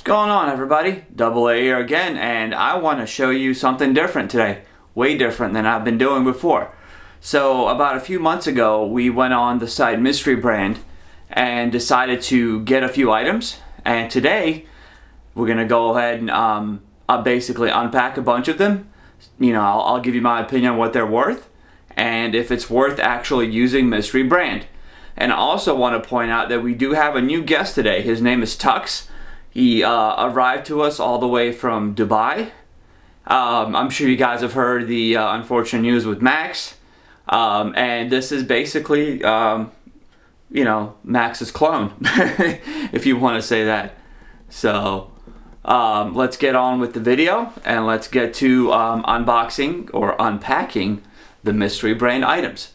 Going on, everybody? Double A here again, and I want to show you something different today. Way different than I've been doing before. So about a few months ago, we went on the site Mystery Brand and decided to get a few items. And today, we're going to go ahead and basically unpack a bunch of them. You know, I'll give you my opinion on what they're worth and if it's worth actually using Mystery Brand. And I also want to point out that we do have a new guest today. His name is Tux. He arrived to us all the way from Dubai. I'm sure you guys have heard the unfortunate news with Max. And this is basically, you know, Max's clone, if you want to say that. So let's get on with the video and let's get to unboxing or unpacking the Mystery Brand items.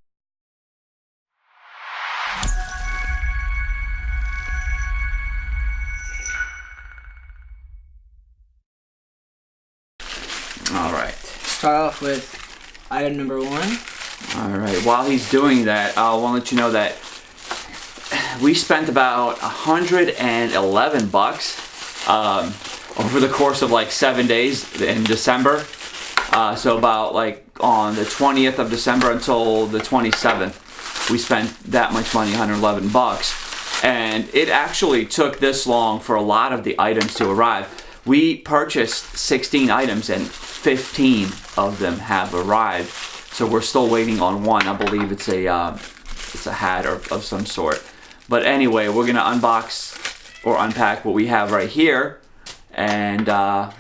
Alright. Start off with item number one. Alright, while he's doing that, I want to let you know that we spent about $111 over the course of like 7 days in December. So about like on the 20th of December until the 27th, we spent that much money, $111. And it actually took this long for a lot of the items to arrive. We purchased 16 items and 15 of them have arrived. So we're still waiting on one. I believe it's a hat or of some sort. But anyway, we're gonna unbox or unpack what we have right here, and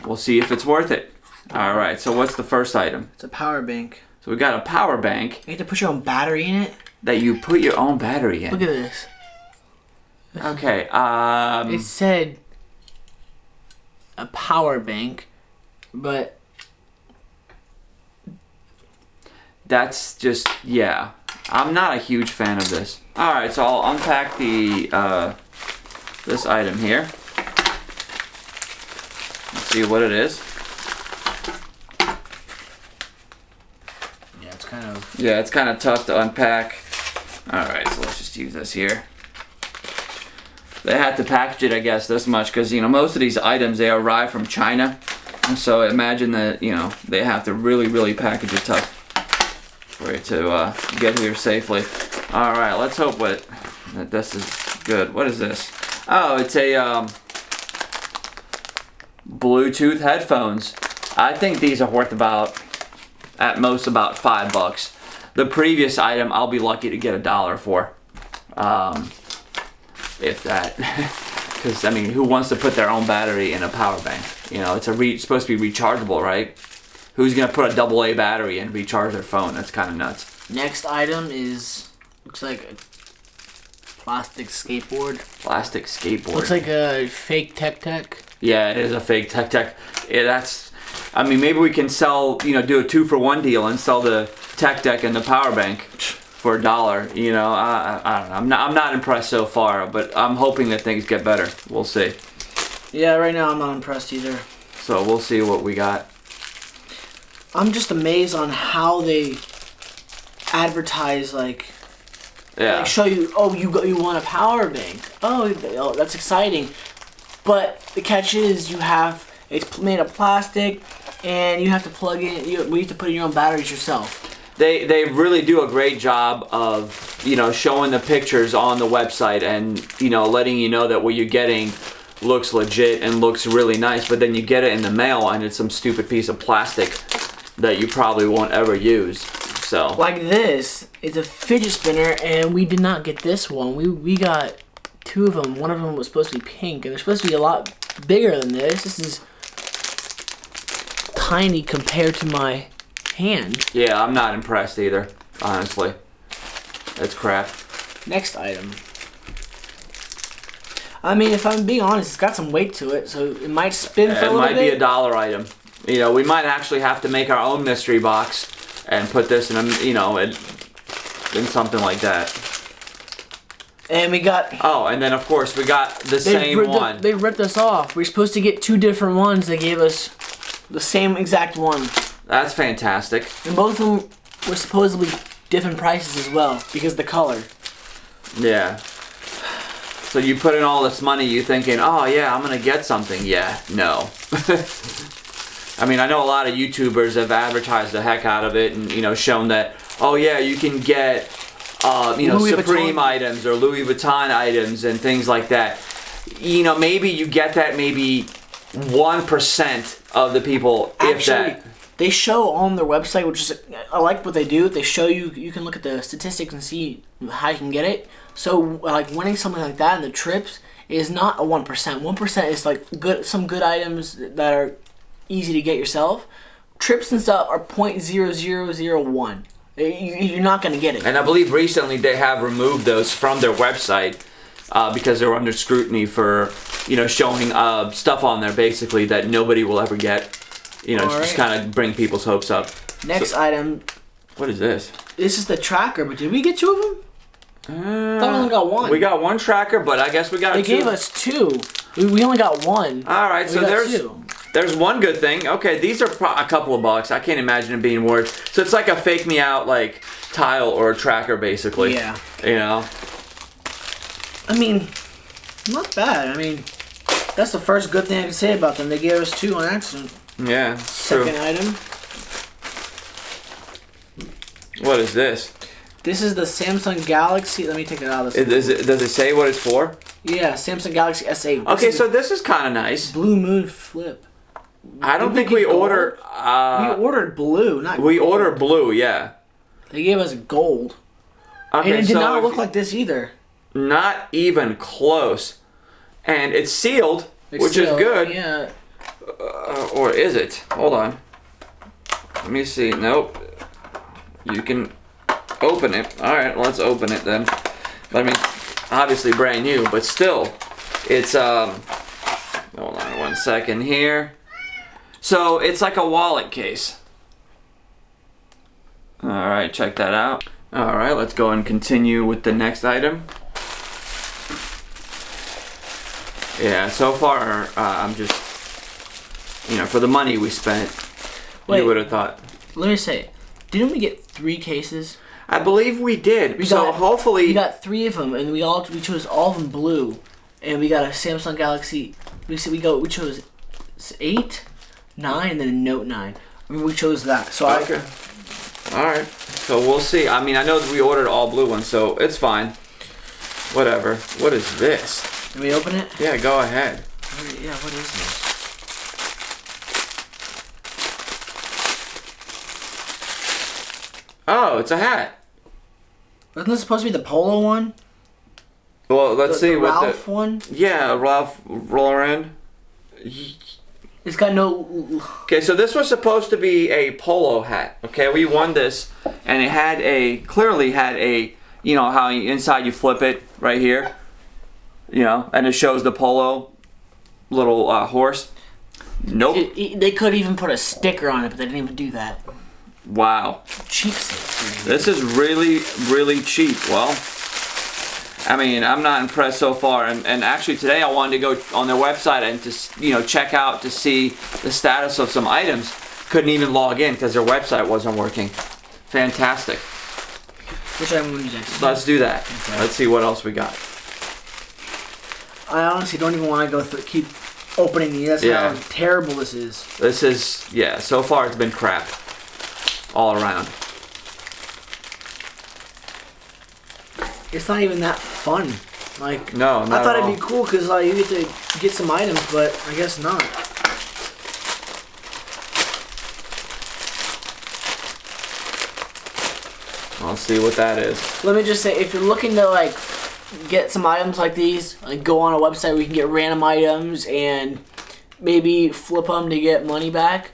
we'll see if it's worth it. All right. So what's the first item? It's a power bank. So we got a power bank. You have to put your own battery in it. That you put your own battery in. Look at this. Okay. It said a power bank, but that's just, yeah. I'm not a huge fan of this. All right, so I'll unpack the this item here. Let's see what it is. Yeah, it's kind of tough to unpack. All right, so let's just use this here. They had to package it, I guess, this much because, you know, most of these items, they arrive from China. And so imagine that, you know, they have to really package it tough for it to get here safely. All right, let's hope that this is good. What is this? Oh, it's a Bluetooth headphones. I think these are worth at most about $5. The previous item, I'll be lucky to get $1 for. If that. Because, I mean, who wants to put their own battery in a power bank? You know, it's supposed to be rechargeable, right? Who's going to put a AA battery and recharge their phone? That's kind of nuts. Next item looks like a plastic skateboard. Plastic skateboard. Looks like a fake Tech. Yeah, it is a fake Tech. Yeah, I mean, maybe we can sell, you know, do a 2-for-1 deal and sell the Tech and the power bank for $1. You know, I don't know. I'm not impressed so far, but I'm hoping that things get better. We'll see. Yeah, right now I'm not impressed either. So we'll see what we got. I'm just amazed on how they advertise, like show you, oh, you want a power bank. Oh, that's exciting. But the catch is it's made of plastic, and you have to plug in. We have to put in your own batteries yourself. They really do a great job of, you know, showing the pictures on the website and, you know, letting you know that what you're getting looks legit and looks really nice. But then you get it in the mail and it's some stupid piece of plastic that you probably won't ever use. So like this, it's a fidget spinner, and we did not get this one. We got two of them. One of them was supposed to be pink, and they're supposed to be a lot bigger than this. This is tiny compared to my hand. Yeah, I'm not impressed either, honestly. It's crap. Next item. I mean, if I'm being honest, it's got some weight to it, so it might spin for a little bit. It might be $1 item. You know, we might actually have to make our own mystery box and put this in a, you know, in something like that. And we got... Oh, and then of course we got the same one. They ripped us off. We're supposed to get two different ones. They gave us the same exact one. That's fantastic. And both of them were supposedly different prices as well because of the color. Yeah. So you put in all this money, you thinking, oh yeah, I'm gonna get something. Yeah, no. I mean, I know a lot of YouTubers have advertised the heck out of it and, you know, shown that, oh yeah, you can get, you know, Louis Supreme Vuitton items or Louis Vuitton items and things like that. You know, maybe you get that maybe 1% of the people, if that. They show on their website, which is, I like what they do. They show you, you can look at the statistics and see how you can get it. So, like, winning something like that in the trips is not a 1%. 1% is, like, some good items that are easy to get yourself. Trips and stuff are 0.0001. You're not going to get it. And I believe recently they have removed those from their website because they're under scrutiny for, you know, showing stuff on there basically that nobody will ever get. You know, just kind of bring people's hopes up. Next item. What is this? This is the tracker, but did we get 2 of them? I thought we only got 1. We got 1 tracker, but I guess we got 2. They gave us 2. We only got 1. All right, so there's one good thing. Okay, these are a couple of bucks. I can't imagine it being worth. So it's like a fake me out like tile or a tracker basically. Yeah. You know. I mean, not bad. I mean, that's the first good thing I can say about them. They gave us 2 on accident. Yeah. Second item. What is this? This is the Samsung Galaxy. Let me take it out of this. Does it say what it's for? Yeah, Samsung Galaxy S8. Okay, so this is kind of nice. Blue Moon Flip. I don't think we ordered. We ordered blue, not. We gold. ordered blue, yeah. They gave us gold. Okay, and it did not look like this either. Not even close. And it's sealed, which is good. Yeah. Or is it? Hold on. Let me see. Nope. You can open it. All right, let's open it then. I mean, obviously brand new, but still, it's hold on 1 second here. So it's like a wallet case. All right, check that out. All right, let's go and continue with the next item. Yeah, so far I'm just, you know, for the money we spent, you would have thought. Let me say, didn't we get 3 cases? I believe we did. Hopefully we got 3 of them, and we chose all of them blue, and we got a Samsung Galaxy. We chose 8, 9, and then a Note 9. I mean, we chose that. So okay. All right. So we'll see. I mean, I know that we ordered all blue ones, so it's fine. Whatever. What is this? Can we open it? Yeah, go ahead. Yeah, what is this? Oh, it's a hat. Wasn't this supposed to be the polo one? Well, let's see the what Ralph one? Yeah, Ralph Lauren. It's got no... Okay, so this was supposed to be a polo hat. Okay, we won this, and it had clearly had a, you know, how inside you flip it right here. You know, and it shows the polo little horse. Nope. They could even put a sticker on it, but they didn't even do that. Wow. Cheap. This is really, really cheap. Well, I mean, I'm not impressed so far. And actually today I wanted to go on their website and to, you know, check out to see the status of some items. Couldn't even log in because their website wasn't working. Fantastic. Which item would you like? Let's do that. Okay. Let's see what else we got. I honestly don't even want to go through, keep opening these. That's how terrible this is. This is, yeah, so far it's been crap. All around. It's not even that fun. Like, no, not I thought at all. it'd be cool because like you get to get some items, but I guess not. I'll see what that is. Let me just say, if you're looking to like get some items like these, like go on a website where you can get random items and maybe flip them to get money back,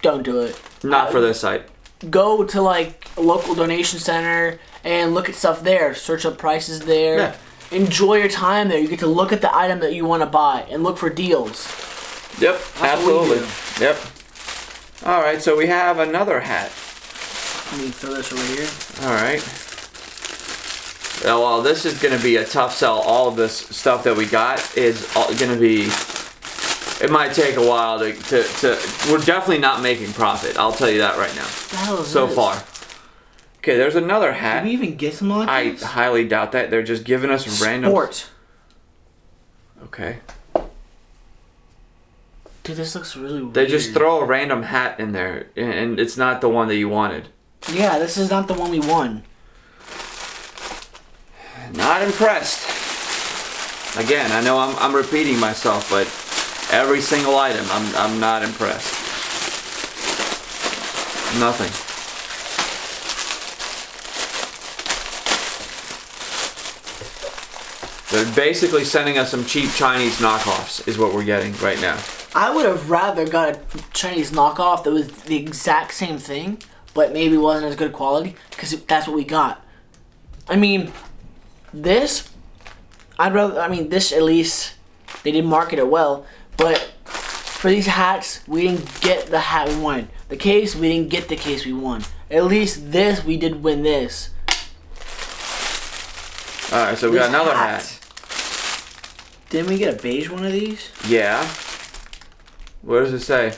don't do it. Not for this site. Go to like a local donation center and look at stuff there. Search up prices there. Yeah. Enjoy your time there. You get to look at the item that you want to buy and look for deals. Yep, absolutely. Yep. All right, so we have another hat. Let me throw this over here. All right. Well, this is going to be a tough sell. All of this stuff that we got is going to be... It might take a while to... We're definitely not making profit. I'll tell you that right now. What the hell is so this? far. Okay, there's another hat. Did we even get some like I this? highly doubt that. They're just giving us random... Sport. Okay. Dude, this looks really weird. They just throw a random hat in there, and it's not the one that you wanted. Yeah, this is not the one we won. Not impressed. Again, I know I'm repeating myself, but every single item, I'm not impressed. Nothing. They're basically sending us some cheap Chinese knockoffs, is what we're getting right now. I would have rather got a Chinese knockoff that was the exact same thing, but maybe wasn't as good quality, because that's what we got. I mean, this, this at least, they did market it well, but for these hats, we didn't get the hat we wanted. The case, we didn't get the case we won. At least this, we did win this. Alright, so we got another hat. Didn't we get a beige one of these? Yeah. What does it say?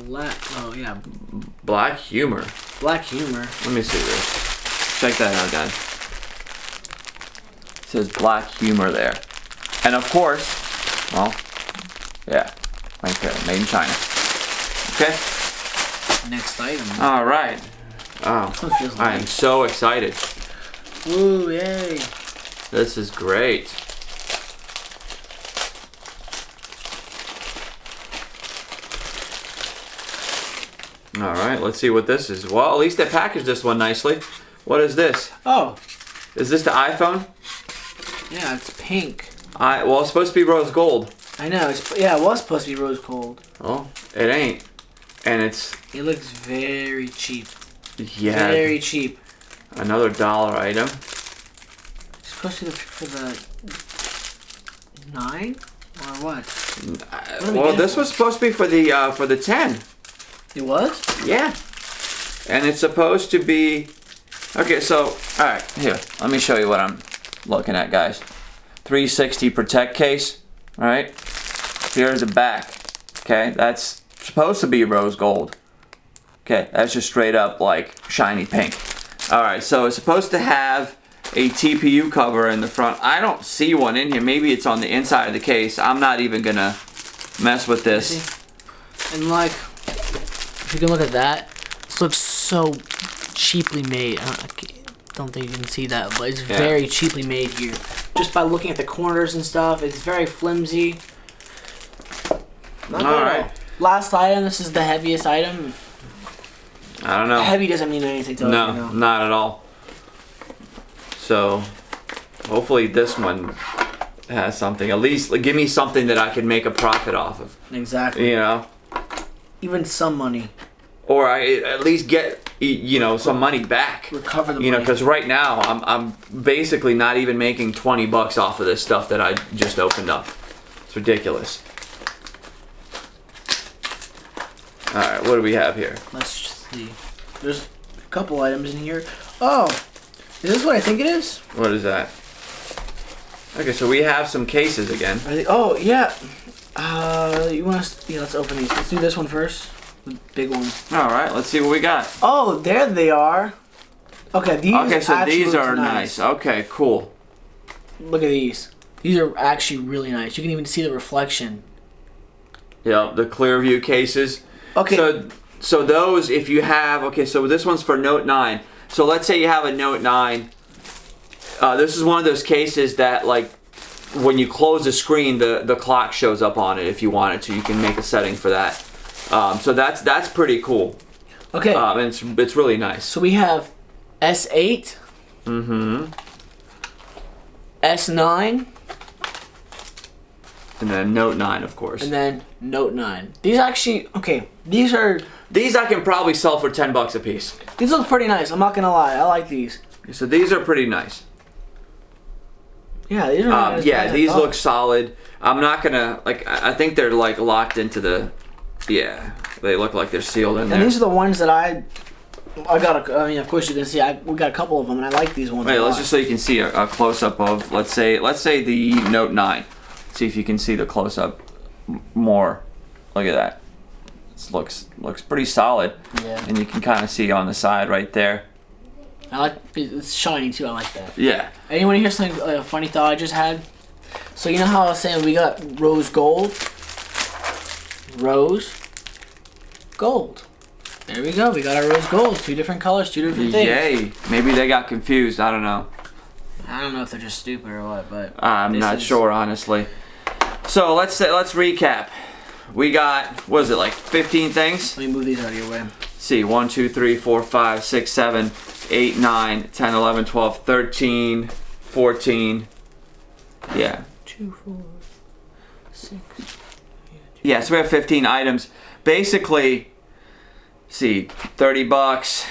Oh, yeah. Black humor. Black humor. Let me see this. Check that out, guys. It says black humor there. And of course, well, yeah, right there, made in China. Okay. Next item. All right. Oh, I am so excited. Woo, yay. This is great. All right, let's see what this is. Well, at least they packaged this one nicely. What is this? Oh. Is this the iPhone? Yeah, it's pink. Well, it's supposed to be rose gold. I know. It was supposed to be rose gold. Oh, it ain't. And it looks very cheap. Yeah. Very cheap. Another $1 item. It's supposed to be for the 9 or what? Well, this was supposed to be for the 10. It was? Yeah. And it's supposed to be... Okay, so... Alright, here. Let me show you what I'm looking at, guys. 360 Protect case. Alright? Here's the back. Okay, that's supposed to be rose gold. Okay, that's just straight up, like, shiny pink. Alright, so it's supposed to have a TPU cover in the front. I don't see one in here. Maybe it's on the inside of the case. I'm not even gonna mess with this. And, like... If you can look at that, this looks so cheaply made. I don't think you can see that, but it's very cheaply made here. Just by looking at the corners and stuff, it's very flimsy. Not good at all. Last item, this is the heaviest item. I don't know. Heavy doesn't mean anything to us. No, not at all. So, hopefully this one has something. At least give me something that I can make a profit off of. Exactly. You know? Even some money. Or I at least get, you know, some money back. Recover the money. You know, because right now I'm basically not even making $20 off of this stuff that I just opened up. It's ridiculous. All right, what do we have here? Let's just see. There's a couple items in here. Oh, is this what I think it is? What is that? Okay, so we have some cases again. Oh yeah. You want us? Yeah, let's open these. Let's do this one first. The big one. All right, let's see what we got. Oh, there they are. Okay, these. Okay, so these are nice. Okay, cool. Look at these. These are actually really nice. You can even see the reflection. Yeah, the clear view cases. Okay. So those, if you have, okay, so this one's for Note 9. So let's say you have a Note 9. This is one of those cases that, like, when you close the screen, the clock shows up on it if you want it to. You can make a setting for that. So that's pretty cool. Okay. And it's really nice. So we have S8. Mm-hmm. S9. And then Note 9, of course. And then Note 9. These actually, okay, these I can probably sell for $10 a piece. These look pretty nice, I'm not gonna lie. I like these. So these are pretty nice. Yeah, these are nice. Yeah, these look solid. I'm not gonna, like, I think they're, like, locked into the, yeah, they look like they're sealed in there. And these are the ones that I got, I mean, of course you can see, we got a couple of them, and I like these ones. Wait, let's just so you can see a close-up of, let's say the Note 9. See if you can see the close-up more. Look at that. It looks pretty solid. Yeah. And you can kind of see on the side right there. I like it's shiny too. I like that. Yeah. Anyone hear something a funny thought I just had? So you know how I was saying we got rose gold, rose gold. There we go. We got our rose gold. 2 different colors, 2 different things. Yay! Maybe they got confused. I don't know. I don't know if they're just stupid or what, but I'm not sure, honestly. So let's recap. We got, what is it, like 15 things? Let me move these out of your way. Let's see, 1, 2, 3, 4, 5, 6, 7, 8, 9, 10, 11, 12, 13, 14. Yeah. 2, 4, 6. Yeah, so we have 15 items. Basically, see, 30 bucks.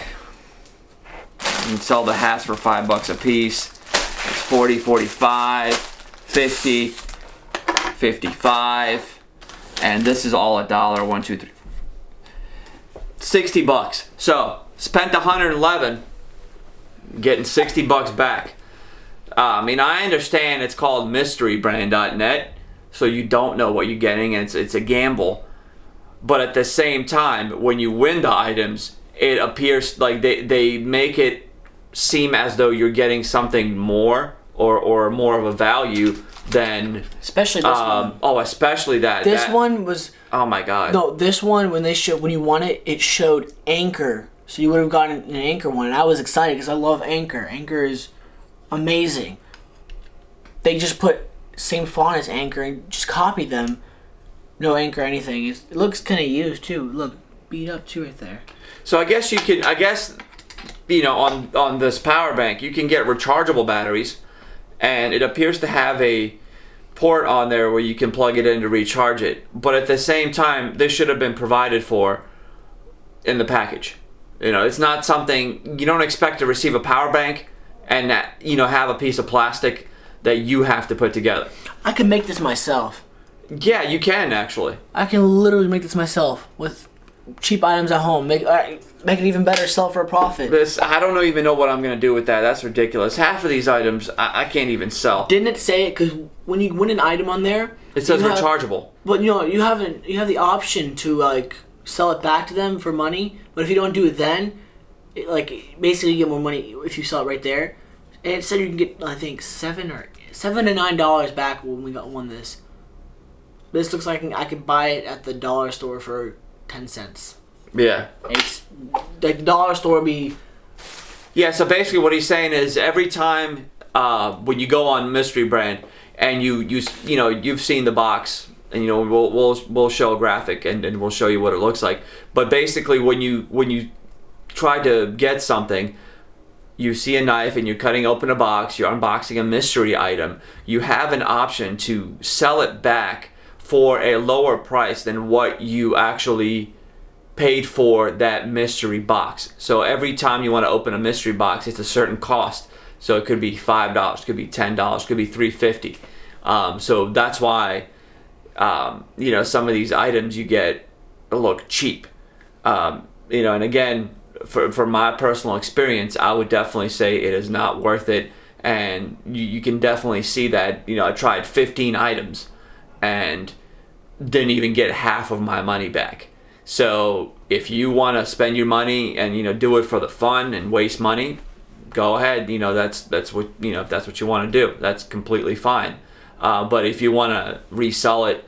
You can sell the hats for $5 a piece. It's 40, 45, 50, 55. And this is all $1. 1, 2, 3, 4, 60 bucks. So spent 111, getting 60 bucks back. I mean, I understand it's called mysterybrand.net, so you don't know what you're getting, and it's a gamble. But at the same time, when you win the items, it appears like they make it seem as though you're getting something more or more of a value than, especially this one. Oh, especially that. This one was. Oh my God. No, this one when you won it, it showed Anchor, so you would have gotten an Anchor one, and I was excited because I love Anchor. Anchor is amazing. They just put same font as Anchor and just copied them. No Anchor or anything. It looks kind of used too. Look, beat up too right there. So I guess you can. I guess, you know, on this power bank, you can get rechargeable batteries. And it appears to have a port on there where you can plug it in to recharge it. But at the same time, this should have been provided for in the package. You know, it's not something, you don't expect to receive a power bank and that, you know, have a piece of plastic that you have to put together. I can make this myself. Yeah, you can actually. I can literally make this myself with cheap items at home. Make it even better, sell for a profit. I don't even know what I'm going to do with that. That's ridiculous. Half of these items I can't even sell. Didn't it say it? Because when you win an item on there, it says rechargeable. But you know, you have the option to like sell it back to them for money. But if you don't do it then, basically you get more money if you sell it right there. And it said you can get, I think, $7 to $9 back when we won this. This looks like I could buy it at the dollar store for 10 cents. Yeah. It's like the dollar store would be. Yeah, so basically what he's saying is every time when you go on Mystery Brand and you've seen the box, and you know we'll show a graphic and we'll show you what it looks like. But basically when you try to get something, you see a knife and you're cutting open a box, you're unboxing a mystery item, you have an option to sell it back for a lower price than what you actually paid for that mystery box. So every time you want to open a mystery box, it's a certain cost. So it could be $5, could be $10, could be $3.50. So that's why you know, some of these items you get look cheap. You know, and again, for my personal experience, I would definitely say it is not worth it. And you can definitely see that. You know, I tried 15 items and didn't even get half of my money back. So if you want to spend your money and, you know, do it for the fun and waste money, go ahead. You know, that's what, you know, if that's what you want to do, that's completely fine. But if you want to resell it,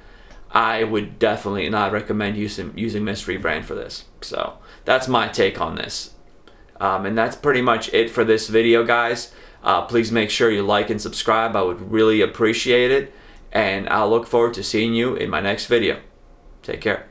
I would definitely not recommend using Mystery Brand for this. So that's my take on this. And that's pretty much it for this video, guys. Please make sure you like and subscribe. I would really appreciate it. And I'll look forward to seeing you in my next video. Take care.